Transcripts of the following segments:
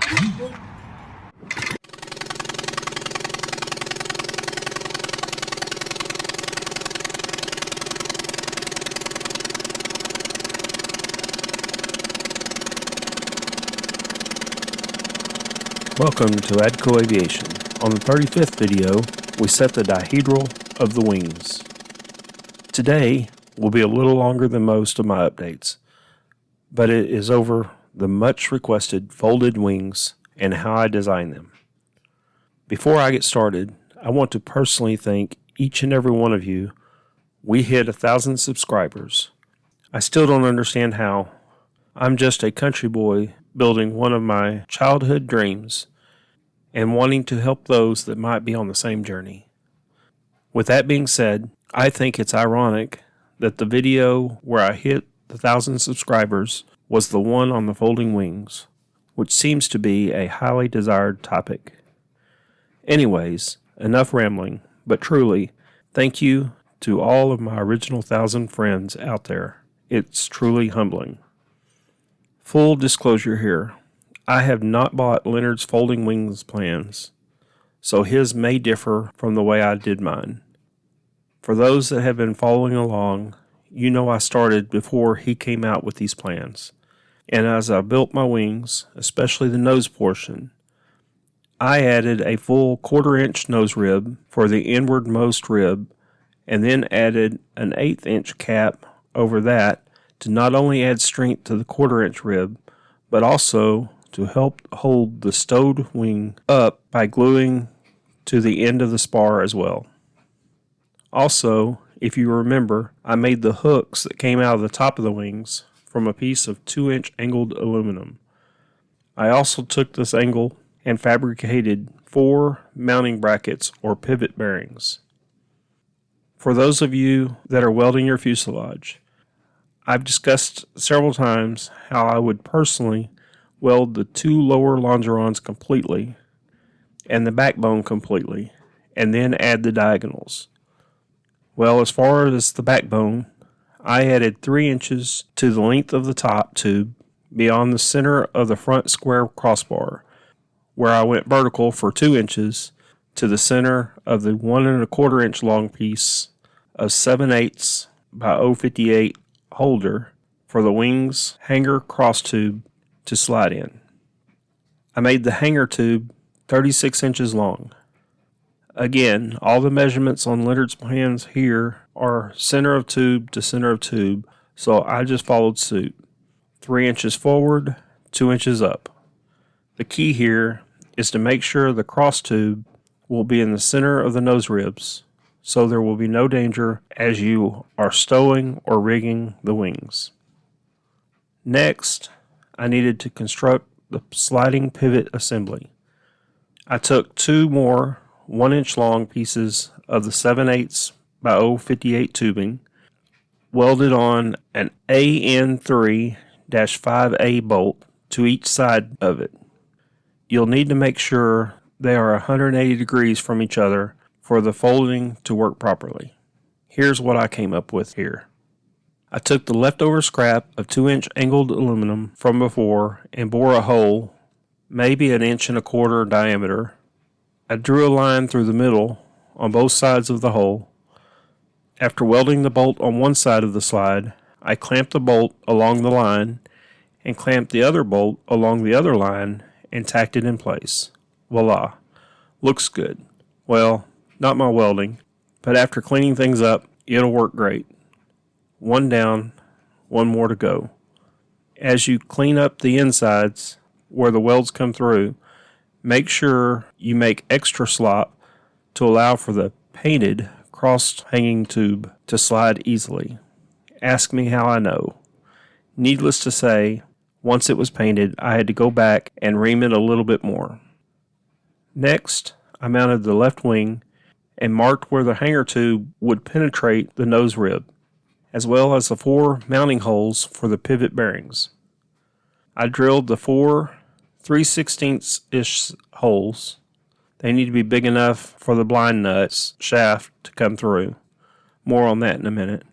Welcome to ADCO Aviation. On the 35th video, we set the dihedral of the wings. Today will be a little longer than most of my updates, but it is over the much requested folded wings and how I design them. Before I get started, I want to personally thank each and every one of you. We hit 1,000 subscribers. I still don't understand how. I'm just a country boy building one of my childhood dreams and wanting to help those that might be on the same journey. With that being said, I think it's ironic that the video where I hit the 1,000 subscribers was the one on the folding wings, which seems to be a highly desired topic. Anyways, enough rambling, but truly, thank you to all of my original 1,000 friends out there. It's truly humbling. Full disclosure here, I have not bought Leonard's folding wings plans, so his may differ from the way I did mine. For those that have been following along, you know I started before he came out with these plans. And as I built my wings, especially the nose portion, I added a full 1/4-inch nose rib for the inwardmost rib, and then added an 1/8 inch cap over that to not only add strength to the 1/4-inch rib, but also to help hold the stowed wing up by gluing to the end of the spar as well. Also, if you remember, I made the hooks that came out of the top of the wings from a piece of 2-inch angled aluminum. I also took this angle and fabricated 4 mounting brackets or pivot bearings. For those of you that are welding your fuselage, I've discussed several times how I would personally weld the 2 lower longerons completely and the backbone completely, and then add the diagonals. Well, as far as the backbone, I added 3 inches to the length of the top tube beyond the center of the front square crossbar, where I went vertical for 2 inches to the center of the 1 1/4 inch long piece of 7/8 by 058 holder for the wings hanger cross tube to slide in. I made the hanger tube 36 inches long. Again, all the measurements on Leonard's plans here are center of tube to center of tube, so I just followed suit. 3 inches forward, 2 inches up. The key here is to make sure the cross tube will be in the center of the nose ribs, so there will be no danger as you are stowing or rigging the wings. Next, I needed to construct the sliding pivot assembly. I took 2 more 1-inch long pieces of the 7/8 by 058 tubing, welded on an AN3-5A bolt to each side of it. You'll need to make sure they are 180 degrees from each other for the folding to work properly. Here's what I came up with here. I took the leftover scrap of 2-inch angled aluminum from before and bore a hole, maybe 1.25 inches diameter. I drew a line through the middle on both sides of the hole. After welding the bolt on one side of the slide, I clamped the bolt along the line and clamped the other bolt along the other line and tacked it in place. Voila. Looks good. Well, not my welding, but after cleaning things up, it'll work great. 1 down, 1 more to go. As you clean up the insides where the welds come through, make sure you make extra slop to allow for the painted cross-hanging tube to slide easily. Ask me how I know. Needless to say, once it was painted, I had to go back and ream it a little bit more. Next, I mounted the left wing and marked where the hanger tube would penetrate the nose rib, as well as the 4 mounting holes for the pivot bearings. I drilled the 4 3/16-ish holes. They need to be big enough for the blind nuts shaft to come through. More on that in a minute.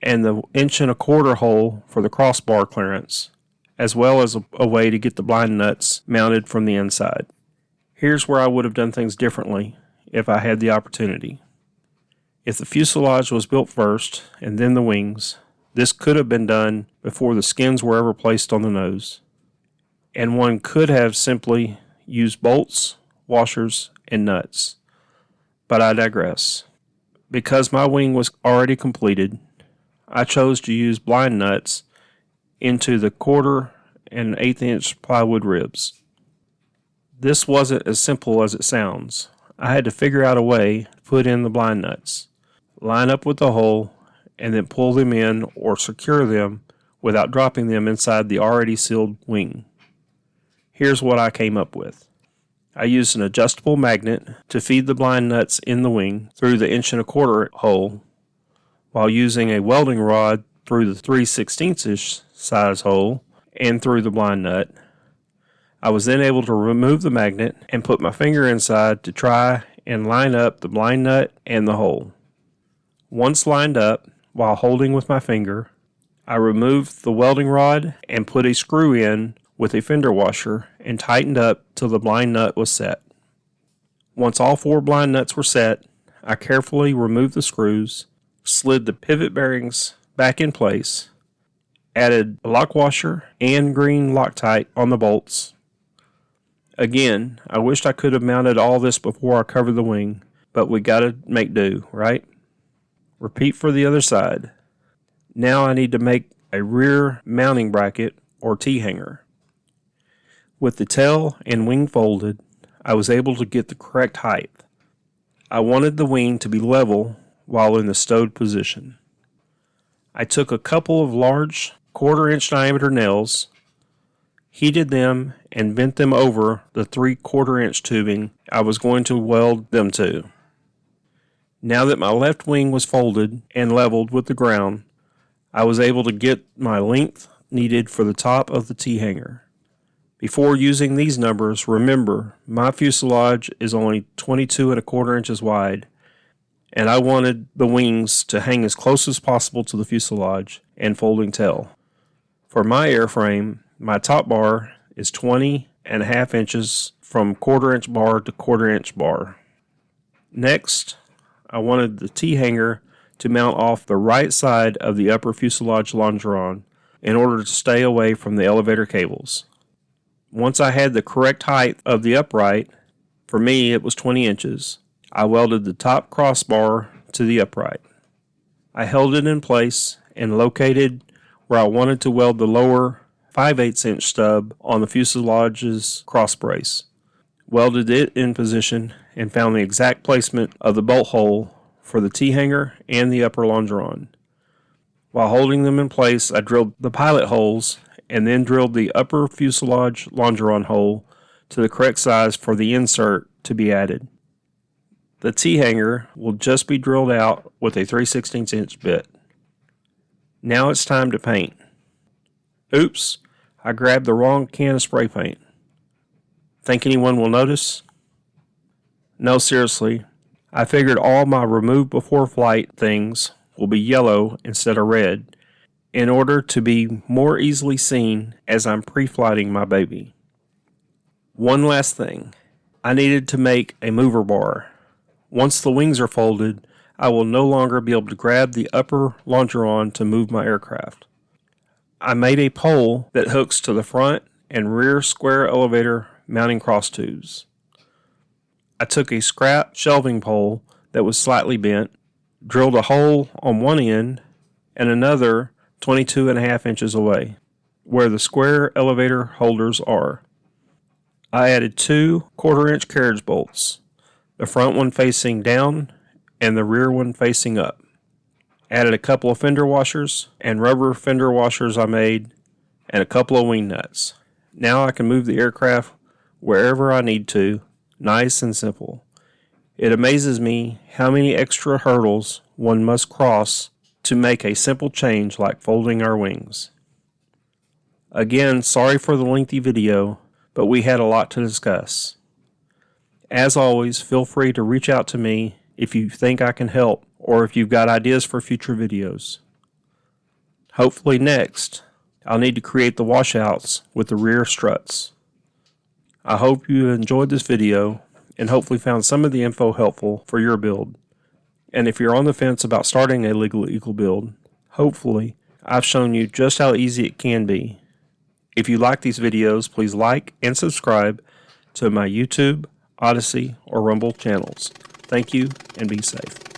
And the 1.25 inch hole for the crossbar clearance, as well as a way to get the blind nuts mounted from the inside. Here's where I would have done things differently if I had the opportunity. If the fuselage was built first and then the wings, this could have been done before the skins were ever placed on the nose. And one could have simply used bolts, washers, and nuts. But I digress. Because my wing was already completed, I chose to use blind nuts into the 1/4 and 1/8 inch plywood ribs. This wasn't as simple as it sounds. I had to figure out a way to put in the blind nuts, line up with the hole, and then pull them in or secure them without dropping them inside the already sealed wing. Here's what I came up with. I used an adjustable magnet to feed the blind nuts in the wing through the 1 1/4 inch hole, while using a welding rod through the 3/16 inch size hole and through the blind nut. I was then able to remove the magnet and put my finger inside to try and line up the blind nut and the hole. Once lined up, while holding with my finger, I removed the welding rod and put a screw in with a fender washer and tightened up till the blind nut was set. Once all 4 blind nuts were set, I carefully removed the screws, slid the pivot bearings back in place, added a lock washer and green Loctite on the bolts. Again, I wished I could have mounted all this before I covered the wing, but we gotta make do, right? Repeat for the other side. Now I need to make a rear mounting bracket or T-hanger. With the tail and wing folded, I was able to get the correct height. I wanted the wing to be level while in the stowed position. I took a couple of large 1/4 inch diameter nails, heated them, and bent them over the 3/4 inch tubing I was going to weld them to. Now that my left wing was folded and leveled with the ground, I was able to get my length needed for the top of the T-hanger. Before using these numbers, remember my fuselage is only 22 1/4 inches wide, and I wanted the wings to hang as close as possible to the fuselage and folding tail. For my airframe, my top bar is 20 1/2 inches from 1/4 inch bar to 1/4 inch bar. Next, I wanted the T-hanger to mount off the right side of the upper fuselage longeron in order to stay away from the elevator cables. Once I had the correct height of the upright, for me it was 20 inches, I welded the top crossbar to the upright. I held it in place and located where I wanted to weld the lower 5/8 inch stub on the fuselage's cross brace. Welded it in position and found the exact placement of the bolt hole for the T-hanger and the upper longeron. While holding them in place, I drilled the pilot holes and then drilled the upper fuselage longeron hole to the correct size for the insert to be added. The T-hanger will just be drilled out with a 3/16 inch bit. Now it's time to paint. Oops, I grabbed the wrong can of spray paint. Think anyone will notice? No, seriously, I figured all my remove before flight things will be yellow instead of red in order to be more easily seen as I'm pre-flighting my baby. One last thing, I needed to make a mover bar. Once the wings are folded, I will no longer be able to grab the upper longeron to move my aircraft. I made a pole that hooks to the front and rear square elevator mounting cross tubes. I took a scrap shelving pole that was slightly bent, drilled a hole on one end and another 22 1/2 inches away, where the square elevator holders are. I added 2 1/4 inch carriage bolts, the front one facing down and the rear one facing up. Added a couple of fender washers and rubber fender washers I made, and a couple of wing nuts. Now I can move the aircraft wherever I need to, nice and simple. It amazes me how many extra hurdles one must cross to make a simple change like folding our wings. Again, sorry for the lengthy video, but we had a lot to discuss. As always, feel free to reach out to me if you think I can help or if you've got ideas for future videos. Hopefully next, I'll need to create the washouts with the rear struts. I hope you enjoyed this video and hopefully found some of the info helpful for your build. And if you're on the fence about starting a Legal Eagle build, hopefully I've shown you just how easy it can be. If you like these videos, please like and subscribe to my YouTube, Odyssey, or Rumble channels. Thank you and be safe.